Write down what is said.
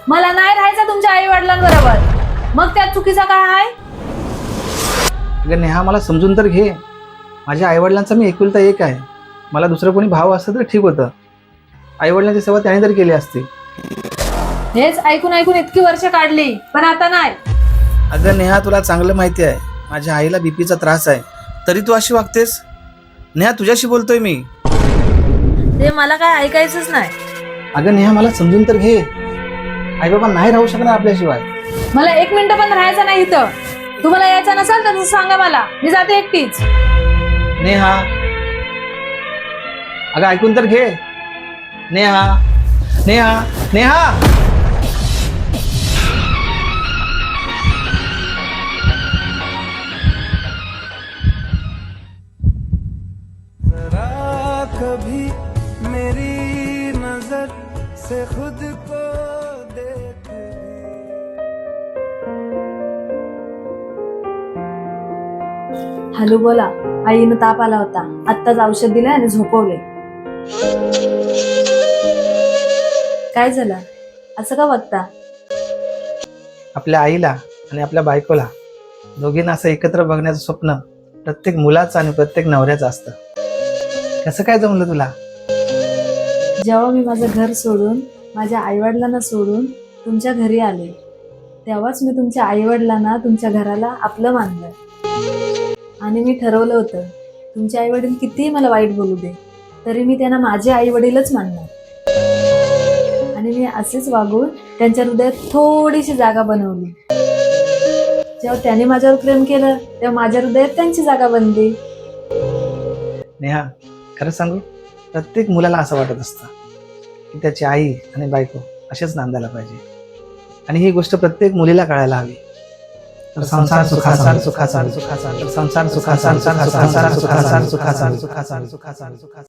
मला नाही राहायचं तुमच्या आई वडिलांबरोबर, मग त्यात चुकीचा काय आहे? अगं नेहा, मला समजून तर घे. माझ्या आईवडिलांचा मी एकुलता एक आहे. मला दुसरं कोणी भाव असतं तर ठीक होतं. आईवडिलांची सेवा त्याने तर केली असती. हेच ऐकून ऐकून इतकी वर्ष काढली, पण आता नाही. अगं नेहा, तुला चांगलं माहिती आहे माझ्या आईला बीपीचा त्रास आहे, तरी तू अशी वागतेस. नेहा, तुझ्याशी बोलतोय मी. ते मला काय ऐकायचंच नाही. अगं नेहा, मला समजून तर घे. आई बाबा नाही राहू शकणार आपल्याशिवाय. मला 1 मिनिट पण राहायचं नाही इथं. तुम्हाला यायचं नसेल तर सांगा मला, मी जाते एकटीच. नेहा, अगं ऐकून तर घे. नेहा, नेहा, नेहा. जरा कभी मेरी नजर से खुद को देख ले। हॅलो, बोला. आईनं ताप आला होता, आत्ताच औषध दिलंय आणि झोपवले. काय झालं, असं का बघता? आपल्या आईला आणि आपल्या बायकोला दोघींना असं एकत्र बघण्याचं स्वप्न प्रत्येक मुलाचं आणि प्रत्येक नवऱ्याचं असतं. कसं काय जमलं तुला? जेव्हा मी माझं घर सोडून, माझ्या आईवडिलांना सोडून तुमच्या घरी आले, तेव्हाच मी तुमच्या आईवडिलांना, तुमच्या घराला आपलं मानलं. आणि मी ठरवलं होतं, तुमचे आईवडील कितीही मला वाईट बोलू दे, तरी मी त्यांना माझे आईवडीलच मानणार. आणि मी असेच वागून त्यांच्या हृदयात थोडीशी जागा बनवली. जेव्हा त्याने माझ्यावर प्रेम केलं, तेव्हा माझ्या हृदयात त्यांची जागा बनली. नेहा, खरं सांगू, प्रत्येक मुलाला असं वाटत असतं की त्याची आई आणि बायको असेच नांदायला पाहिजे. आणि ही गोष्ट प्रत्येक मुलीला कळायला हवी. तर संसार सुखाचा सुखाचा सुखाचा संसार सुखाचा सुखाचा सुखाचा सुखाचा सुखाचा सुखाचा.